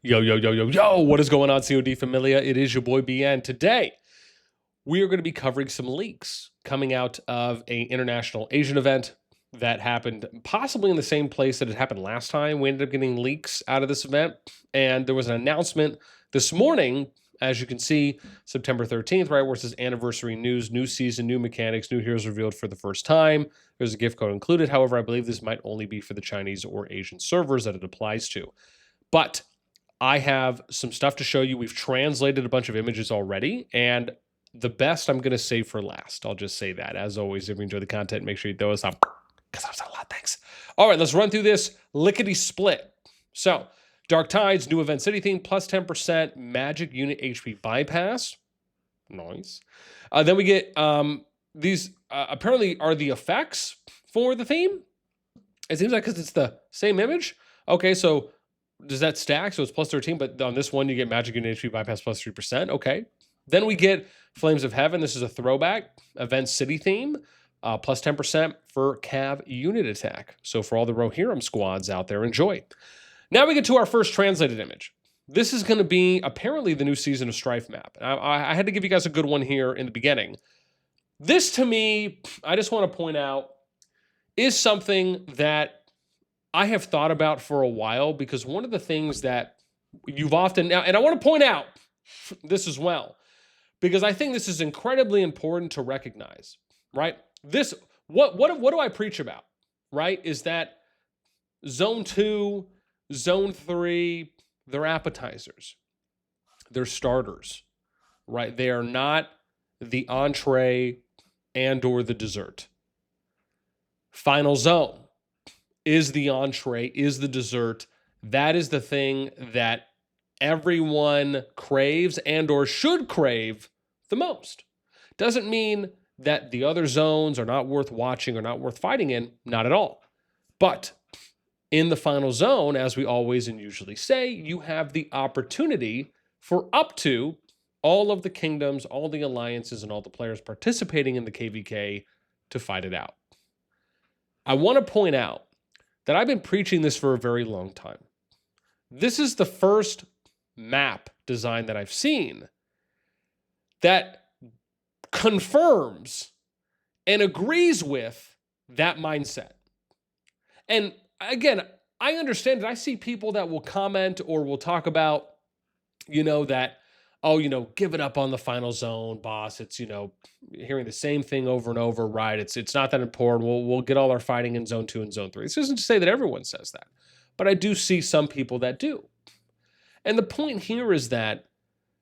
Yo, yo, yo, yo, yo, what is going on, COD Familia? It is your boy BN. Today, we are going to be covering some leaks coming out of an international Asian event that happened possibly in the same place that it happened last time. We ended up getting leaks out of this event, and there was an announcement this morning, as you can see, September 13th, right, where it says anniversary news, new season, new mechanics, new heroes revealed for the first time. There's a gift code included. However, I believe this might only be for the Chinese or Asian servers that it applies to. But I have some stuff to show you. We've translated a bunch of images already, and the best I'm going to save for last. I'll just say that. As always, if you enjoy the content, make sure you throw us up, because I've said a lot. Thanks. All right, let's run through this lickety split. So, Dark Tides, new event city theme, plus 10% magic unit HP bypass. Nice. Then we get these apparently are the effects for the theme. It seems like because it's the same image. Okay, so does that stack? So it's plus 13, but on this one, you get magic unit HP bypass plus 3%. Okay. Then we get Flames of Heaven. This is a throwback event city theme, plus 10% for Cav unit attack. So for all the Rohirrim squads out there, enjoy. Now we get to our first translated image. This is going to be apparently the new Season of Strife map. I had to give you guys a good one here in the beginning. This, to me, I just want to point out, is something that I have thought about for a while, because one of the things that you've often now, and I want to point out this as well, because I think this is incredibly important to recognize, right? This, what do I preach about, right? Is that Zone 2, Zone 3, they're appetizers. They're starters, right? They are not the entree and or the dessert. Final Zone is the entree, is the dessert. That is the thing that everyone craves and or should crave the most. Doesn't mean that the other zones are not worth watching or not worth fighting in, not at all. But in the final zone, as we always and usually say, you have the opportunity for up to all of the kingdoms, all the alliances, and all the players participating in the KVK to fight it out. I want to point out that I've been preaching this for a very long time. This is the first map design that I've seen that confirms and agrees with that mindset. And again, I understand that I see people that will comment or will talk about, that, give it up on the final zone, boss. It's, hearing the same thing over and over, right? It's not that important. We'll get all our fighting in Zone 2 and Zone 3. This isn't to say that everyone says that, but I do see some people that do. And the point here is that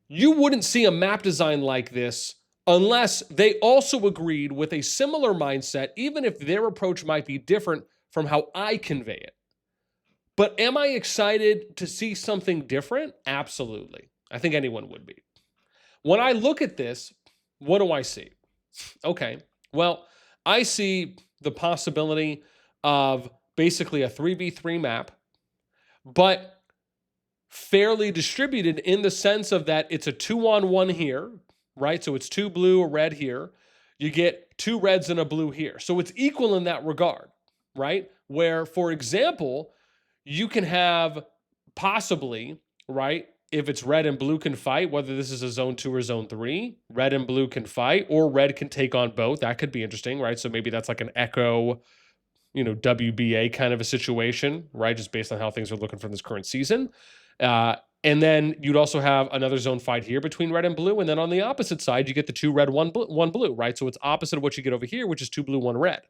you wouldn't see a map design like this unless they also agreed with a similar mindset, even if their approach might be different from how I convey it. But am I excited to see something different? Absolutely. I think anyone would be. When I look at this, what do I see? Okay, well, I see the possibility of basically a 3v3 map, but fairly distributed in the sense of that it's a 2-on-1 here, right? So it's 2 blue, a red here. You get 2 reds and a blue here. So it's equal in that regard, right? Where, for example, you can have possibly, right, if it's red and blue can fight, whether this is a Zone 2 or Zone 3, red and blue can fight, or red can take on both. That could be interesting, right? So maybe that's like an Echo, WBA kind of a situation, right? Just based on how things are looking from this current season. And then you'd also have another zone fight here between red and blue. And then on the opposite side, you get the 2 red, 1 blue, right? So it's opposite of what you get over here, which is 2 blue, 1 red.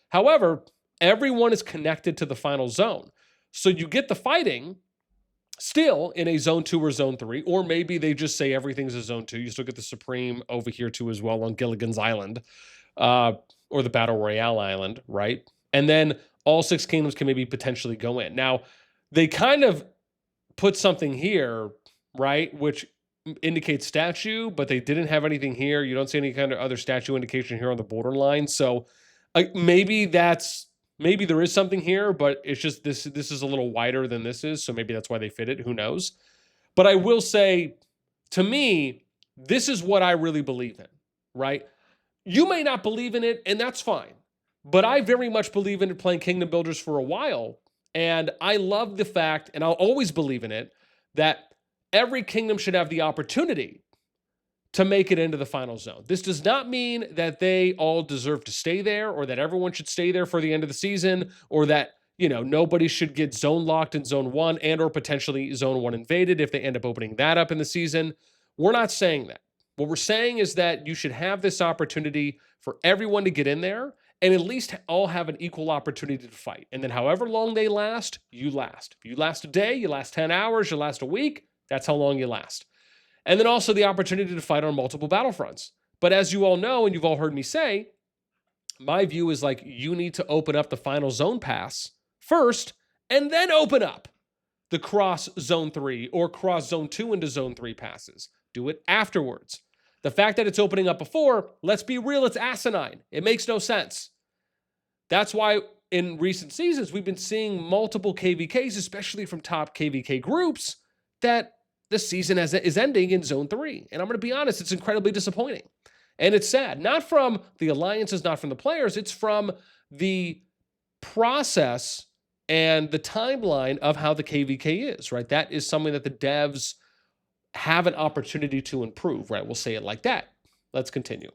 However, everyone is connected to the final zone. So you get the fighting still in a Zone 2 or Zone 3, or maybe they just say everything's a Zone 2. You still get the Supreme over here too as well on Gilligan's Island, or the Battle Royale Island, right? And then all 6 kingdoms can maybe potentially go in. Now, they kind of put something here, right, which indicates statue, but they didn't have anything here. You don't see any kind of other statue indication here on the borderline. So maybe there is something here, but it's just this is a little wider than this is, so maybe that's why they fit it. Who knows? But I will say, to me, this is what I really believe in, right? You may not believe in it, and that's fine. But I very much believe in it playing Kingdom Builders for a while, and I love the fact, and I'll always believe in it, that every kingdom should have the opportunity to make it into the final zone. This does not mean that they all deserve to stay there, or that everyone should stay there for the end of the season, or that, nobody should get zone locked in zone 1 and or potentially zone 1 invaded if they end up opening that up in the season. We're not saying that. What we're saying is that you should have this opportunity for everyone to get in there and at least all have an equal opportunity to fight. And then however long they last, you last. If you last a day, you last 10 hours, you last a week, that's how long you last. And then also the opportunity to fight on multiple battlefronts. But as you all know, and you've all heard me say, my view is like you need to open up the final zone pass first and then open up the cross zone 3 or cross zone 2 into zone 3 passes. Do it afterwards. The fact that it's opening up before, let's be real, it's asinine. It makes no sense. That's why in recent seasons, we've been seeing multiple KVKs, especially from top KVK groups, that the season is ending in zone 3. And I'm going to be honest, it's incredibly disappointing. And it's sad, not from the alliances, not from the players, it's from the process and the timeline of how the KVK is, right? That is something that the devs have an opportunity to improve, right? We'll say it like that. Let's continue.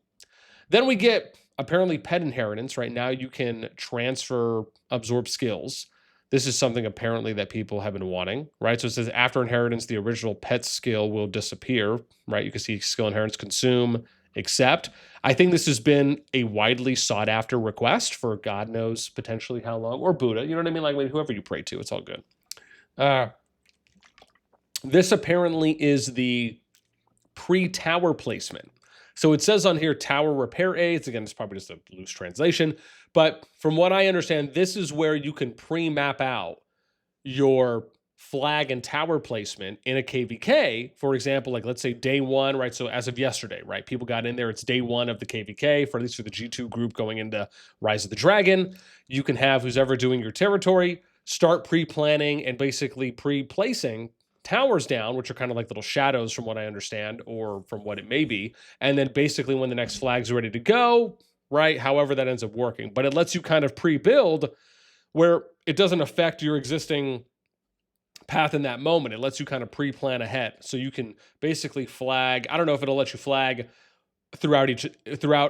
Then we get apparently pet inheritance, right? Now you can transfer, absorb skills. This is something apparently that people have been wanting, right? So it says after inheritance, the original pet skill will disappear, right? You can see skill inheritance, consume, accept. I think this has been a widely sought after request for God knows potentially how long, or Buddha, you know what I mean? Like whoever you pray to, it's all good. This apparently is the pre-tower placement. So it says on here, tower repair aids. Again, it's probably just a loose translation. But from what I understand, this is where you can pre-map out your flag and tower placement in a KVK. For example, like let's say day 1, right? So as of yesterday, right? People got in there. It's day 1 of the KVK, for at least for the G2 group going into Rise of the Dragon. You can have who's ever doing your territory start pre-planning and basically pre-placing towers down, which are kind of like little shadows from what I understand, or from what it may be. And then basically when the next flag's ready to go, right? However that ends up working. But it lets you kind of pre-build where it doesn't affect your existing path in that moment. It lets you kind of pre-plan ahead. So you can basically flag, I don't know if it'll let you flag throughout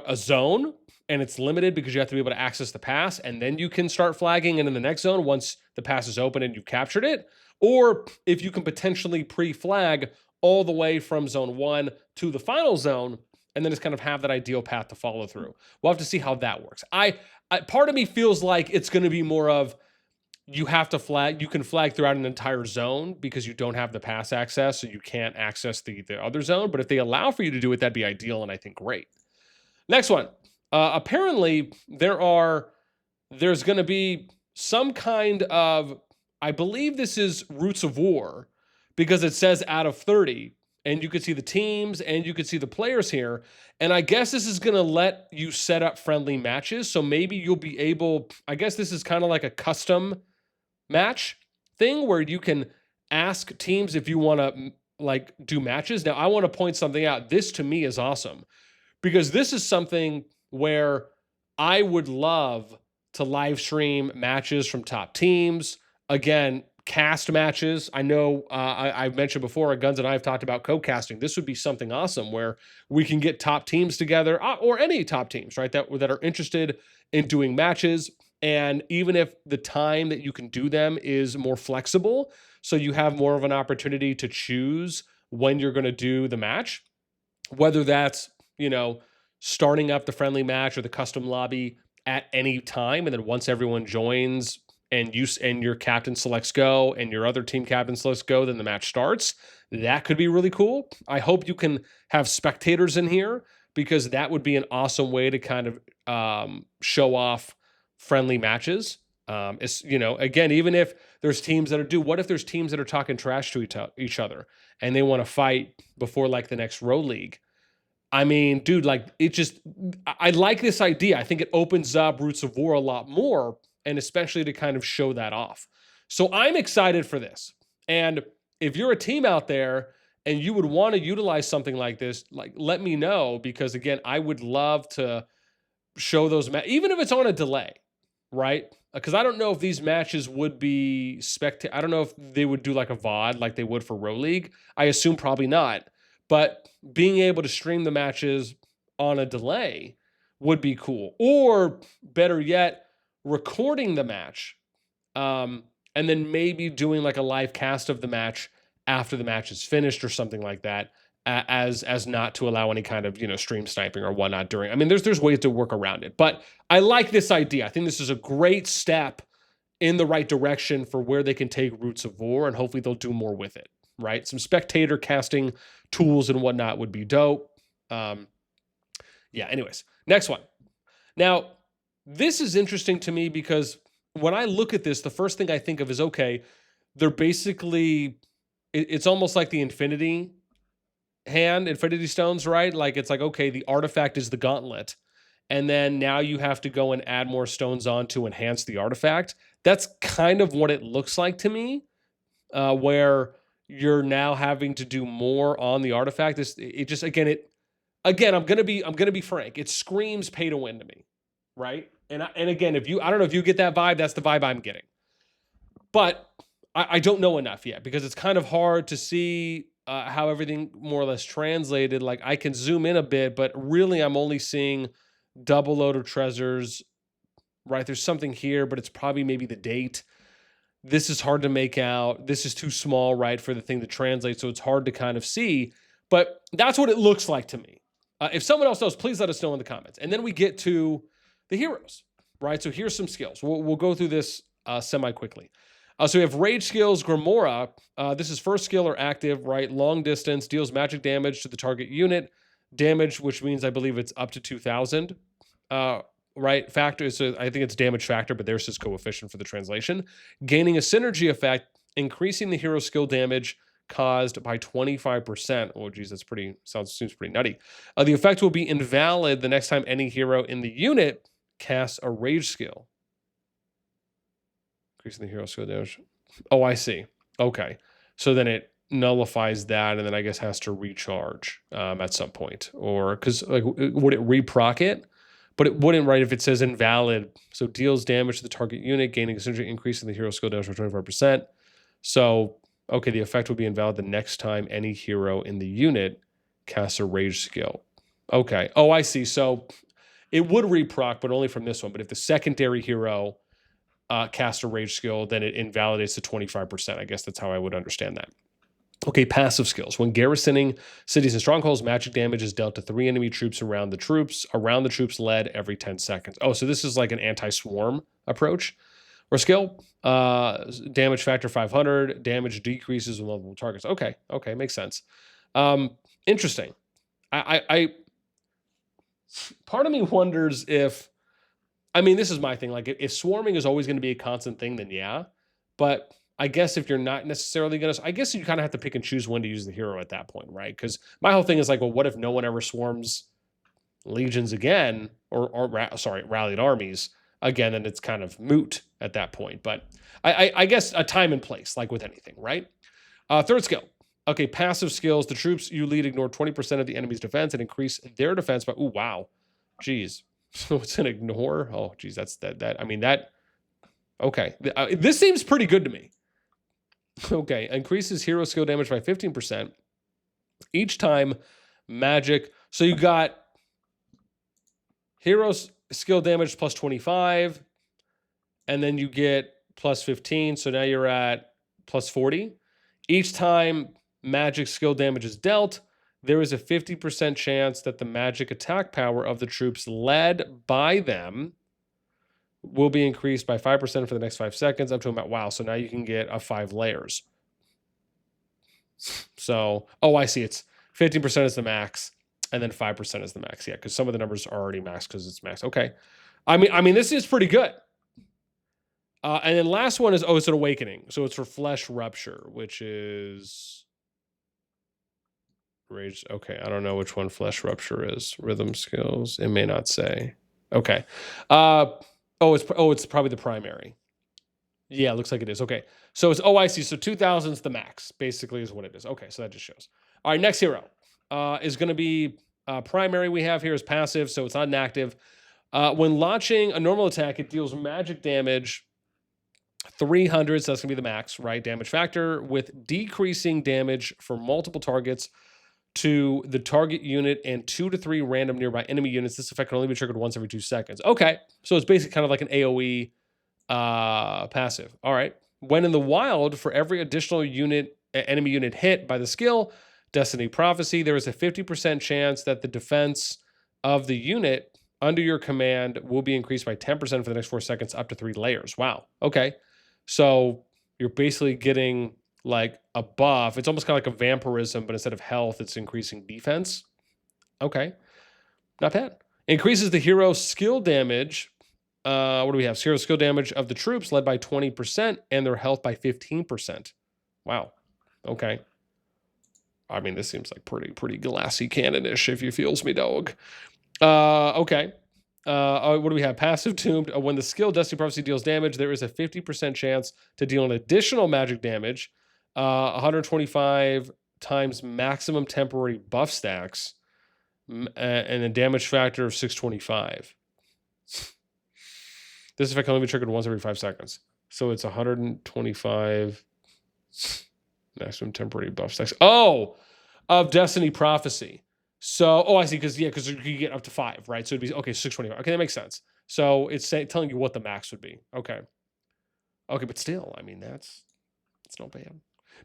a zone, and it's limited because you have to be able to access the pass, and then you can start flagging and in the next zone once the pass is open and you've captured it. Or if you can potentially pre-flag all the way from zone 1 to the final zone, and then just kind of have that ideal path to follow through. We'll have to see how that works. Part of me feels like it's going to be more of you have to flag, you can flag throughout an entire zone because you don't have the pass access, so you can't access the other zone. But if they allow for you to do it, that'd be ideal, and I think great. Next one. Apparently, there's going to be some kind of, I believe this is Roots of War, because it says out of 30, and you could see the teams and you could see the players here. And I guess this is going to let you set up friendly matches. So maybe you'll be able, I guess this is kind of like a custom match thing where you can ask teams if you want to like do matches. Now, I want to point something out. This to me is awesome because this is something where I would love to live stream matches from top teams. Again, cast matches. I know I've mentioned before, Guns and I have talked about co-casting. This would be something awesome where we can get top teams together, or any top teams, right, that are interested in doing matches. And even if the time that you can do them is more flexible, so you have more of an opportunity to choose when you're going to do the match, whether that's, starting up the friendly match or the custom lobby at any time, and then once everyone joins and your captain selects go and your other team captain selects go, then the match starts. That could be really cool. I hope you can have spectators in here because that would be an awesome way to kind of show off friendly matches. Again, even if there's teams that what if there's teams that are talking trash to each other and they want to fight before like the next row league? I mean, dude, I like this idea. I think it opens up Roots of War a lot more, and especially to kind of show that off. So I'm excited for this. And if you're a team out there and you would want to utilize something like this, like let me know, because again, I would love to show those even if it's on a delay, right? because I don't know if these matches would be I don't know if they would do like a VOD like they would for Row League. I assume probably not. But being able to stream the matches on a delay would be cool. Or better yet, recording the match, and then maybe doing like a live cast of the match after the match is finished or something like that, as not to allow any kind of stream sniping or whatnot during. I mean, there's ways to work around it, but I like this idea. I think this is a great step in the right direction for where they can take Roots of War, and hopefully they'll do more with it. Right, some spectator casting tools and whatnot would be dope. Yeah. Anyways, next one. Now, this is interesting to me because when I look at this, the first thing I think of is, okay, they're basically, it's almost like the Infinity Stones, right? Like, it's like, okay, the artifact is the gauntlet. And then now you have to go and add more stones on to enhance the artifact. That's kind of what it looks like to me, where you're now having to do more on the artifact. Again, I'm gonna be frank. It screams pay to win to me, right? And again, I don't know if you get that vibe. That's the vibe I'm getting. But I don't know enough yet because it's kind of hard to see how everything more or less translated. Like, I can zoom in a bit, but really I'm only seeing double load of treasures, right? There's something here, but it's probably maybe the date. This is hard to make out. This is too small, right, for the thing to translate. So it's hard to kind of see, but that's what it looks like to me. If someone else knows, please let us know in the comments. And then we get to the heroes, right? So here's some skills. We'll go through this semi-quickly. So we have rage skills, Grimora. This is first skill or active, right? Long distance, deals magic damage to the target unit. Damage, which means I believe it's up to 2,000. Right? Factor, so I think it's damage factor, but there's his coefficient for the translation. Gaining a synergy effect, increasing the hero skill damage caused by 25%. Oh, geez, seems pretty nutty. The effect will be invalid the next time any hero in the unit casts a rage skill. Increasing the hero skill damage. Oh, I see. Okay. So then it nullifies that and then I guess has to recharge at some point. Or, because like, would it reproc it? But it wouldn't, right, if it says invalid. So deals damage to the target unit, gaining a synergy increase in the hero skill damage by 25%. So, okay, the effect will be invalid the next time any hero in the unit casts a rage skill. Okay. Oh, I see. So it would reproc, but only from this one. But if the secondary hero casts a rage skill, then it invalidates the 25%. I guess that's how I would understand that. Okay, passive skills. When garrisoning cities and strongholds, magic damage is dealt to 3 enemy troops around the troops led every 10 seconds. Oh, so this is like an anti-swarm approach or skill. Damage factor 500. Damage decreases with multiple targets. Okay, makes sense. Interesting. I part of me wonders if, I mean, this is my thing. Like, if swarming is always going to be a constant thing, then yeah. But I guess if you're not necessarily going to, I guess you kind of have to pick and choose when to use the hero at that point, right? Because my whole thing is like, well, what if no one ever swarms legions again, or rallied armies again, and it's kind of moot at that point. But I guess a time and place, like with anything, right? Third skill. Okay, passive skills. The troops you lead ignore 20% of the enemy's defense and increase their defense by, ooh, wow. Geez. So it's an ignore. Oh, geez, okay. This seems pretty good to me. Okay, increases hero skill damage by 15%. Each time magic. So you got hero skill damage plus 25, and then you get plus 15. So now you're at plus 40. Each time magic skill damage is dealt, there is a 50% chance that the magic attack power of the troops led by them will be increased by 5% for the next 5 seconds up to about, wow, so now you can get a 5 layers. So, oh, I see. It's 15% is the max, and then 5% is the max. Yeah, because some of the numbers are already max because it's max. Okay. I mean, this is pretty good. And then last one is, it's an awakening. So it's for flesh rupture, which is rage. Okay, I don't know which one flesh rupture is. Rhythm skills. It may not say. Okay. It's probably the primary. Yeah, it looks like it is. Okay. So it's, I see. So 2,000 is the max, basically, is what it is. Okay, so that just shows. All right, next hero is going to be primary we have here is passive, so it's not an active. When launching a normal attack, it deals magic damage 300, so that's going to be the max, right? Damage factor with decreasing damage for multiple targets to the target unit and 2 to 3 random nearby enemy units. This effect can only be triggered once every 2 seconds. Okay, so it's basically kind of like an AoE passive. All right. When in the wild, for every additional enemy unit hit by the skill Destiny Prophecy, there is a 50% chance that the defense of the unit under your command will be increased by 10% for the next 4 seconds, up to 3 layers. Wow. Okay. So you're basically getting like a buff. It's almost kind of like a vampirism, but instead of health, it's increasing defense. Okay. Not bad. Increases the hero skill damage. What do we have? Hero skill damage of the troops led by 20% and their health by 15%. Wow. Okay. I mean, this seems like pretty glassy cannon-ish, if you feels me, dog. Okay. What do we have? Passive Doomed. When the skill Destiny Prophecy deals damage, there is a 50% chance to deal an additional magic damage, 125 times maximum temporary buff stacks, and a damage factor of 625. This effect can only be triggered once every 5 seconds. So it's 125 maximum temporary buff stacks. Oh, of Destiny Prophecy. So, I see, because you get up to 5, right? So it'd be, okay, 625. Okay, that makes sense. So it's telling you what the max would be. Okay. Okay, but still, I mean, it's not bad.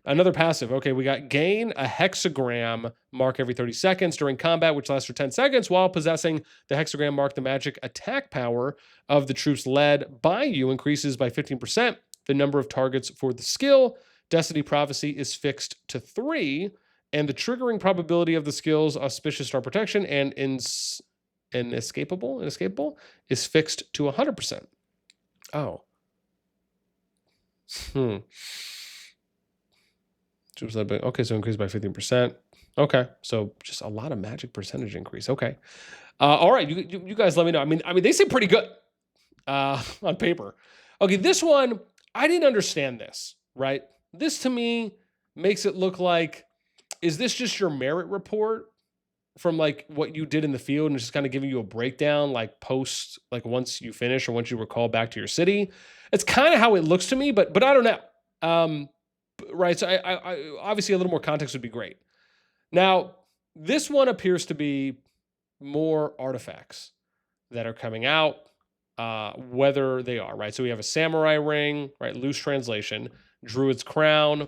Another passive. Okay, we got gain a hexagram mark every 30 seconds during combat, which lasts for 10 seconds. While possessing the hexagram mark, the magic attack power of the troops led by you increases by 15%. The number of targets for the skill Destiny Prophecy is fixed to 3, and the triggering probability of the skills Auspicious Star Protection and Inescapable is fixed to 100%. Oh. Okay, so increased by 15%. Okay, so just a lot of magic percentage increase. Okay. All right, you guys let me know. I mean, they seem pretty good on paper. Okay, this one, I didn't understand this, right? This to me makes it look like, is this just your merit report from like what you did in the field and just kind of giving you a breakdown like post, like once you finish or once you recall back to your city? It's kind of how it looks to me, but I don't know. Right, so I obviously a little more context would be great. Now, this one appears to be more artifacts that are coming out, whether they are, right? So we have a samurai ring, right? Loose translation, druid's crown.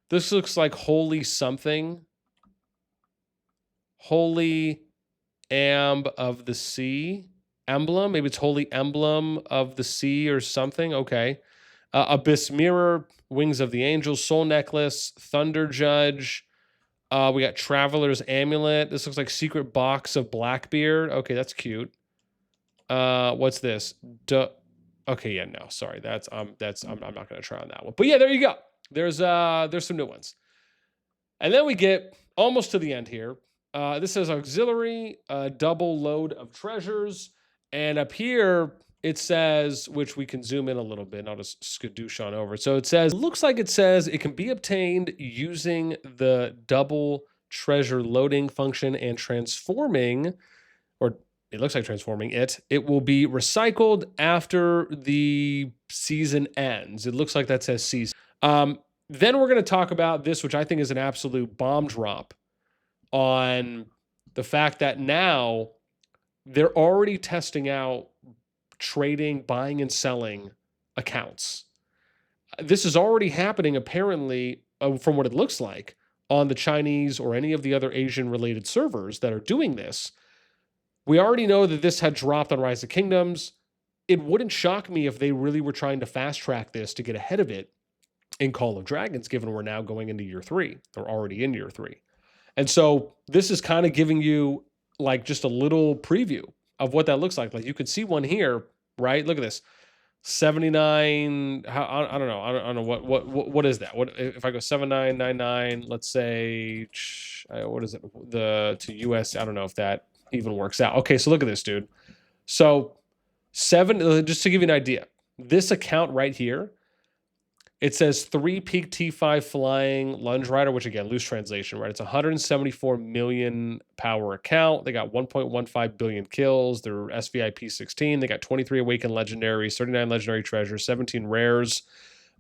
This looks like holy something. Holy Amb of the Sea emblem. Maybe it's holy emblem of the sea or something. Okay. Abyss mirror, wings of the angels, soul necklace, thunder judge. We got traveler's amulet. This looks like secret box of Blackbeard. Okay, that's cute. What's this? Okay, yeah, no, sorry. I'm not gonna try on that one. But yeah, there you go. There's some new ones. And then we get almost to the end here. This says auxiliary, double load of treasures. And up here, it says, which we can zoom in a little bit, and I'll just skadoosh on over. So it says, looks like it says it can be obtained using the double treasure loading function and transforming, or it looks like transforming it. It will be recycled after the season ends. It looks like that says season. Then we're going to talk about this, which I think is an absolute bomb drop on the fact that now they're already testing out trading, buying and selling accounts. This is already happening, apparently, from what it looks like, on the Chinese or any of the other Asian-related servers that are doing this. We already know that this had dropped on Rise of Kingdoms. It wouldn't shock me if they really were trying to fast-track this to get ahead of it in Call of Dragons, given we're now going into year 3. They're already in year 3. And so this is kind of giving you like just a little preview of what that looks like. Like you can see one here, right? Look at this. 79, I don't know. I don't know what is that? What if I go 7999, let's say, what is it? To US, I don't know if that even works out. Okay, so look at this, dude. So just to give you an idea, this account right here, It says 3 peak T5 flying lunge rider, which again, loose translation, right? It's 174 million power account. They got 1.15 billion kills. They're SVIP 16. They got 23 awakened legendaries, 39 legendary treasures, 17 rares.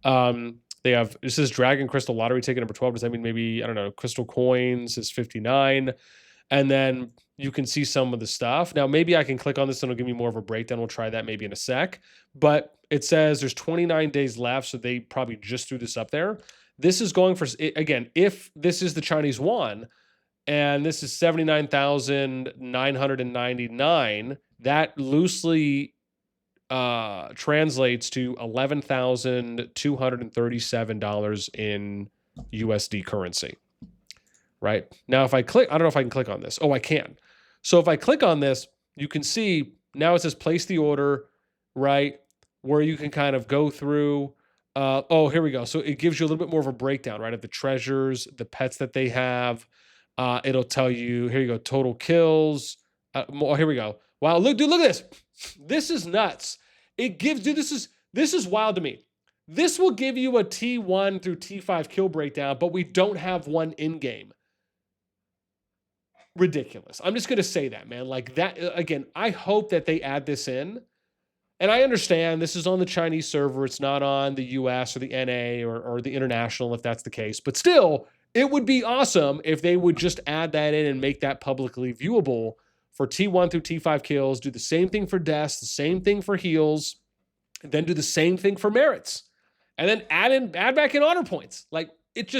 They have, this is Dragon Crystal Lottery ticket number 12. Does that mean maybe, I don't know, Crystal Coins is 59? And then you can see some of the stuff. Now, maybe I can click on this and it'll give me more of a breakdown. We'll try that maybe in a sec. But it says there's 29 days left, so they probably just threw this up there. This is going for, again, if this is the Chinese yuan, and this is 79,999, that loosely translates to $11,237 in USD currency. Right now, if I click, I don't know if I can click on this. Oh, I can. So if I click on this, you can see now it says place the order, right? Where you can kind of go through. Oh, here we go. So it gives you a little bit more of a breakdown, right? Of the treasures, the pets that they have. It'll tell you, here you go, total kills. Oh, here we go. Wow, look, dude, look at this. This is nuts. It gives, dude, this is wild to me. This will give you a T1 through T5 kill breakdown, but we don't have one in game. Ridiculous. I'm just going to say that, man. Like that, again, I hope that they add this in. And I understand this is on the Chinese server. It's not on the US or the NA or the international, if that's the case. But still, it would be awesome if they would just add that in and make that publicly viewable for T1 through T5 kills, do the same thing for deaths, the same thing for heals, and then do the same thing for merits. And then add back in honor points. Like it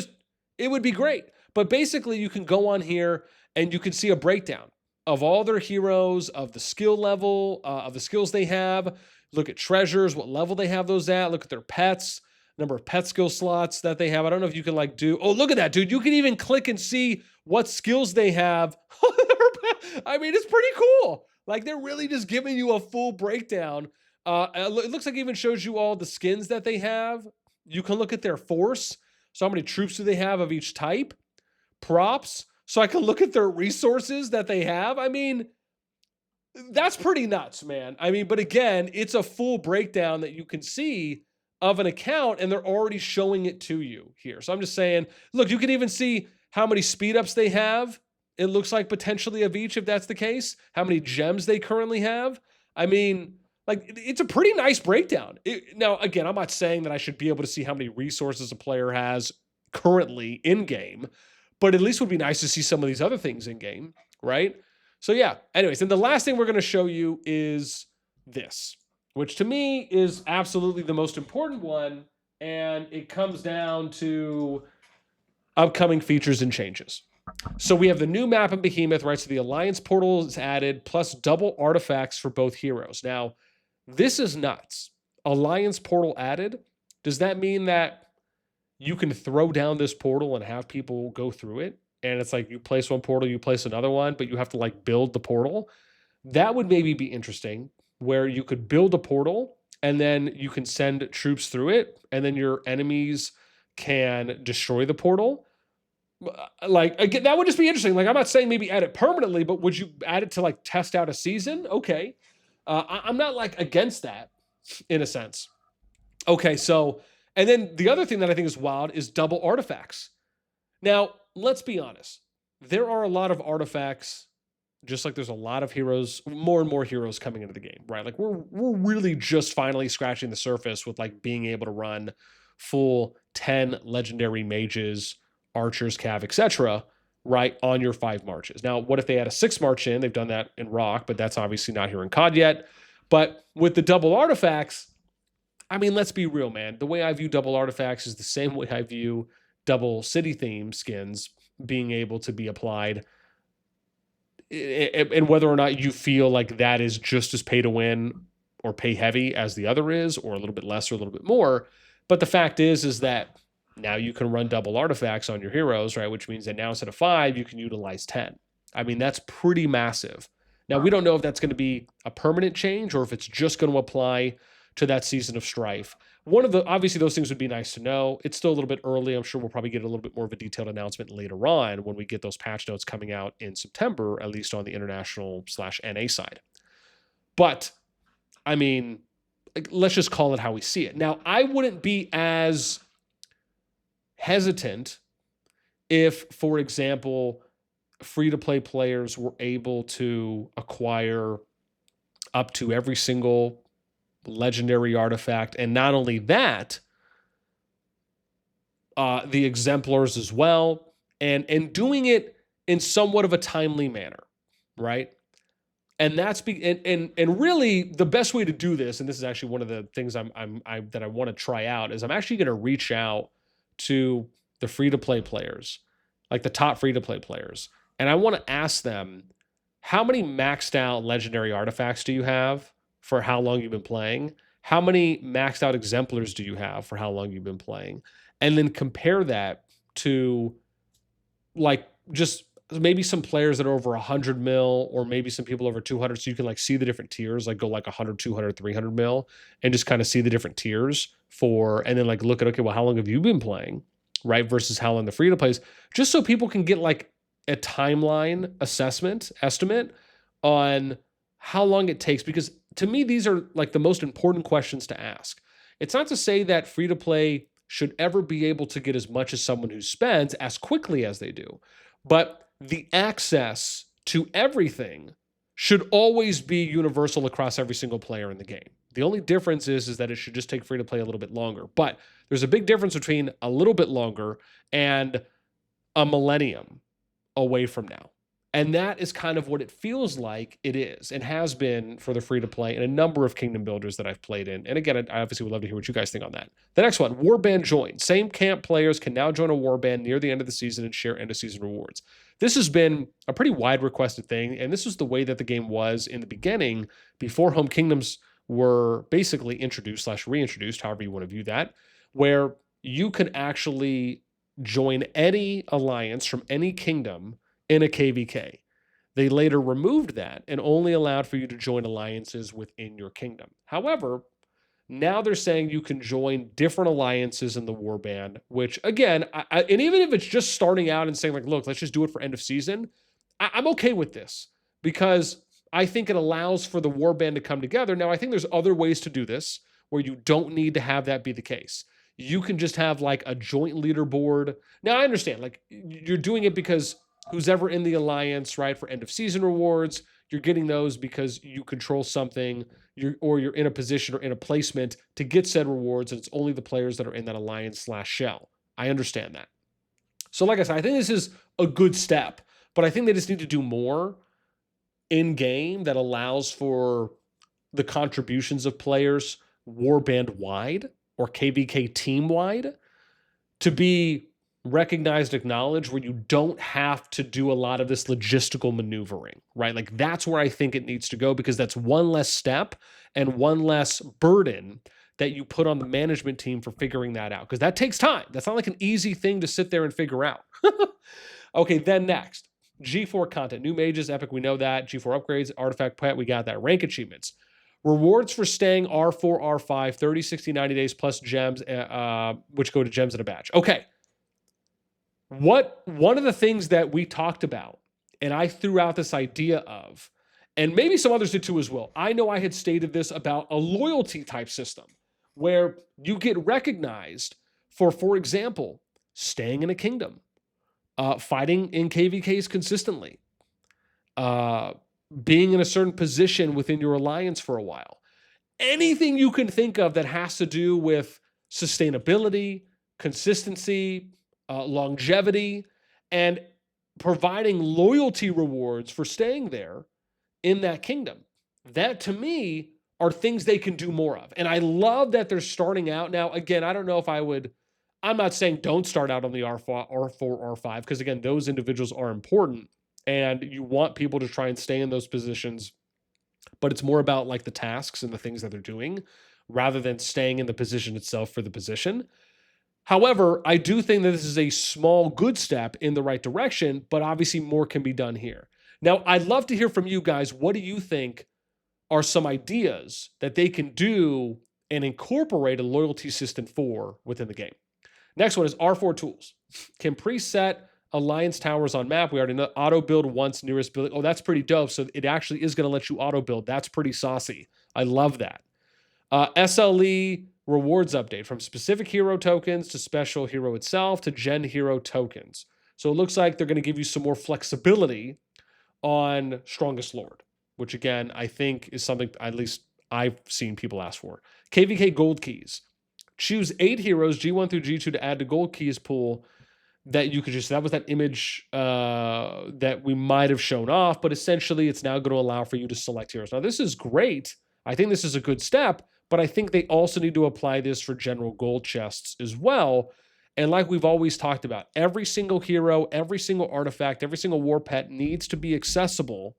would be great. But basically you can go on here and you can see a breakdown of all their heroes, of the skill level, of the skills they have. Look at treasures, what level they have those at. Look at their pets, number of pet skill slots that they have. I don't know if you can like do, oh, look at that, dude. You can even click and see what skills they have. I mean, it's pretty cool. Like they're really just giving you a full breakdown. It looks like it even shows you all the skins that they have. You can look at their force. So how many troops do they have of each type? Props. So I can look at their resources that they have. I mean, that's pretty nuts, man. I mean, but again, it's a full breakdown that you can see of an account and they're already showing it to you here. So I'm just saying, look, you can even see how many speed ups they have. It looks like potentially of each, if that's the case, how many gems they currently have. I mean, like it's a pretty nice breakdown. Now, again, I'm not saying that I should be able to see how many resources a player has currently in game, but at least it would be nice to see some of these other things in game, right? So yeah, anyways, and the last thing we're going to show you is this, which to me is absolutely the most important one, and it comes down to upcoming features and changes. So we have the new map in Behemoth, right? So the Alliance portal is added, plus double artifacts for both heroes. Now, this is nuts. Alliance portal added. Does that mean that you can throw down this portal and have people go through it? And it's like you place one portal, you place another one, but you have to like build the portal. That would maybe be interesting, where you could build a portal and then you can send troops through it, and then your enemies can destroy the portal. Like, again, that would just be interesting. Like, I'm not saying maybe add it permanently, but would you add it to like test out a season? Okay. I'm not like against that in a sense. Okay, so, and then the other thing that I think is wild is double artifacts. Now, let's be honest. There are a lot of artifacts, just like there's a lot of heroes, more and more heroes coming into the game, right? Like we're really just finally scratching the surface with like being able to run full 10 legendary mages, archers, cav, etc., right, on your 5 marches. Now, what if they had a 6 march in? They've done that in Rock, but that's obviously not here in COD yet. But with the double artifacts, I mean, let's be real, man. The way I view double artifacts is the same way I view double city theme skins being able to be applied. And whether or not you feel like that is just as pay to win or pay heavy as the other is, or a little bit less or a little bit more. But the fact is that now you can run double artifacts on your heroes, right? Which means that now instead of 5, you can utilize 10. I mean, that's pretty massive. Now, we don't know if that's going to be a permanent change or if it's just going to apply to that season of Strife. Obviously those things would be nice to know. It's still a little bit early. I'm sure we'll probably get a little bit more of a detailed announcement later on when we get those patch notes coming out in September, at least on the international/NA side. But, I mean, let's just call it how we see it. Now, I wouldn't be as hesitant if, for example, free-to-play players were able to acquire up to every single legendary artifact. And not only that, the exemplars as well, and doing it in somewhat of a timely manner, right? And that's and really the best way to do this, and this is actually one of the things that I want to try out, is I'm actually going to reach out to the free-to-play players, like the top free-to-play players, and I want to ask them, how many maxed out legendary artifacts do you have for how long you've been playing? How many maxed out exemplars do you have for how long you've been playing? And then compare that to like just maybe some players that are over 100 mil, or maybe some people over 200, so you can like see the different tiers, like go like 100, 200, 300 mil, and just kind of see the different tiers for, and then like look at, okay, well, how long have you been playing, right, versus how long the free to plays, just so people can get like a timeline estimate on how long it takes. Because to me, these are like the most important questions to ask. It's not to say that free to play should ever be able to get as much as someone who spends as quickly as they do, but the access to everything should always be universal across every single player in the game. The only difference is that it should just take free to play a little bit longer. But there's a big difference between a little bit longer and a millennium away from now. And that is kind of what it feels like it is and has been for the free to play in a number of kingdom builders that I've played in. And again, I obviously would love to hear what you guys think on that. The next one, warband join. Same camp players can now join a warband near the end of the season and share end of season rewards. This has been a pretty wide requested thing. And this was the way that the game was in the beginning before home kingdoms were basically introduced / reintroduced, however you want to view that, where you could actually join any alliance from any kingdom in a KVK. They later removed that and only allowed for you to join alliances within your kingdom. However, now they're saying you can join different alliances in the warband, which again, and even if it's just starting out and saying like, look, let's just do it for end of season, I'm okay with this because I think it allows for the warband to come together. Now, I think there's other ways to do this where you don't need to have that be the case. You can just have like a joint leaderboard. Now, I understand, like you're doing it because who's ever in the alliance, right, for end of season rewards, you're getting those because you control something, you're in a position or in a placement to get said rewards, and it's only the players that are in that alliance / shell. I understand that. So like I said, I think this is a good step, but I think they just need to do more in game that allows for the contributions of players warband wide or KVK team wide to be recognized, acknowledged, where you don't have to do a lot of this logistical maneuvering, right? Like that's where I think it needs to go, because that's one less step and one less burden that you put on the management team for figuring that out, because that takes time. That's not like an easy thing to sit there and figure out. Okay, then next, G4 content, new mages, epic, we know that. G4 upgrades, artifact pet, we got that. Rank achievements. Rewards for staying R4, R5, 30, 60, 90 days plus gems, which go to gems in a batch. Okay. One of the things that we talked about, and I threw out this idea of, and maybe some others did too as well. I know I had stated this about a loyalty type system where you get recognized for example, staying in a kingdom, fighting in KVKs consistently, being in a certain position within your alliance for a while. Anything you can think of that has to do with sustainability, consistency, longevity, and providing loyalty rewards for staying there in that kingdom. That to me are things they can do more of. And I love that they're starting out now. Again, I don't know if I'm not saying don't start out on the R4, R5, because again, those individuals are important and you want people to try and stay in those positions, but it's more about like the tasks and the things that they're doing rather than staying in the position itself for the position. However, I do think that this is a small, good step in the right direction, but obviously more can be done here. Now, I'd love to hear from you guys. What do you think are some ideas that they can do and incorporate a loyalty system for within the game? Next one is R4 tools. Can preset alliance towers on map. We already know auto build once nearest building. Oh, that's pretty dope. So it actually is going to let you auto build. That's pretty saucy. I love that. SLE rewards update from specific hero tokens to special hero itself to gen hero tokens. So it looks like they're going to give you some more flexibility on Strongest Lord, which again, I think is something at least I've seen people ask for. KVK gold keys. Choose 8 heroes, G1 through G2, to add to gold keys pool that you could just, that was that image that we might have shown off, but essentially it's now going to allow for you to select heroes. Now, this is great. I think this is a good step, but I think they also need to apply this for general gold chests as well. And like we've always talked about, every single hero, every single artifact, every single war pet needs to be accessible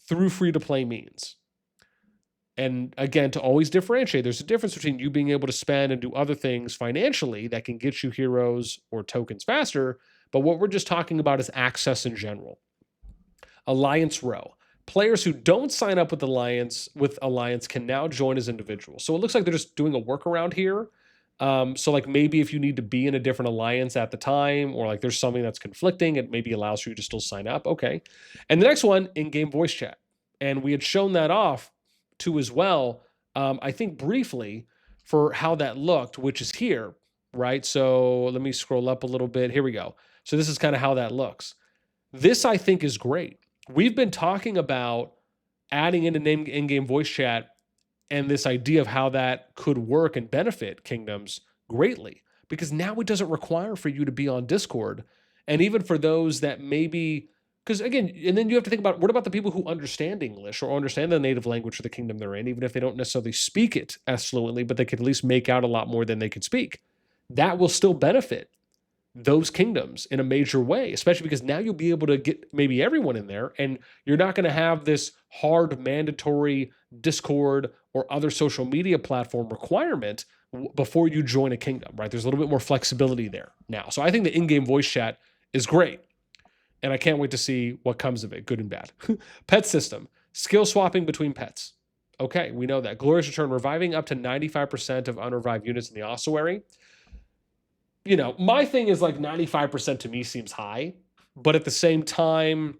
through free-to-play means. And again, to always differentiate, there's a difference between you being able to spend and do other things financially that can get you heroes or tokens faster, but what we're just talking about is access in general. Alliance Row. Players who don't sign up with Alliance can now join as individuals. So it looks like they're just doing a workaround here. So like maybe if you need to be in a different alliance at the time, or like there's something that's conflicting, it maybe allows for you to still sign up. Okay. And the next one, in-game voice chat. And we had shown that off too as well, I think briefly, for how that looked, which is here, right? So let me scroll up a little bit. Here we go. So this is kind of how that looks. This, I think, is great. We've been talking about adding in an in-game voice chat and this idea of how that could work and benefit kingdoms greatly, because now it doesn't require for you to be on Discord. And even for those that maybe, because again, and then you have to think about, what about the people who understand English or understand the native language for the kingdom they're in, even if they don't necessarily speak it as fluently, but they could at least make out a lot more than they could speak. That will still benefit those kingdoms in a major way, especially because now you'll be able to get maybe everyone in there, and you're not going to have this hard mandatory Discord or other social media platform requirement before you join a kingdom, right? There's a little bit more flexibility there now. So I think the in-game voice chat is great, and I can't wait to see what comes of it, good and bad. Pet system, skill swapping between pets. Okay, we know that. Glorious Return, reviving up to 95% of unrevived units in the ossuary. You know, my thing is like 95% to me seems high, but at the same time,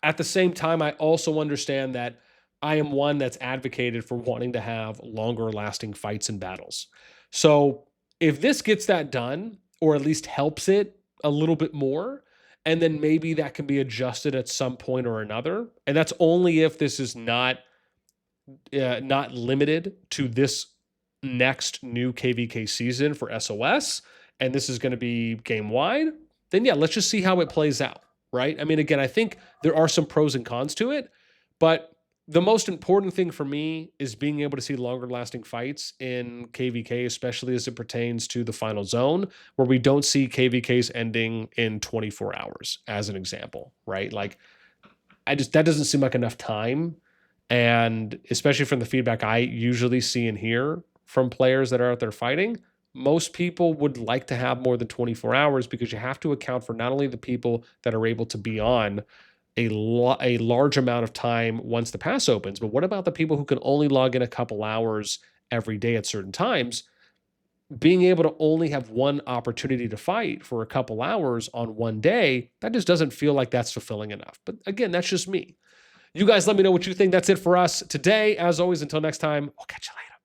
I also understand that I am one that's advocated for wanting to have longer lasting fights and battles. So if this gets that done, or at least helps it a little bit more, and then maybe that can be adjusted at some point or another, and that's only if this is not limited to this next new KVK season for SOS, and this is going to be game wide, then yeah, let's just see how it plays out, right? I mean, again, I think there are some pros and cons to it, but the most important thing for me is being able to see longer lasting fights in KVK, especially as it pertains to the final zone, where we don't see KVKs ending in 24 hours, as an example, right? Like, that doesn't seem like enough time. And especially from the feedback I usually see and hear from players that are out there fighting, most people would like to have more than 24 hours, because you have to account for not only the people that are able to be on a large amount of time once the pass opens, but what about the people who can only log in a couple hours every day at certain times? Being able to only have one opportunity to fight for a couple hours on one day, that just doesn't feel like that's fulfilling enough. But again, that's just me. You guys let me know what you think. That's it for us today. As always, until next time, we'll catch you later.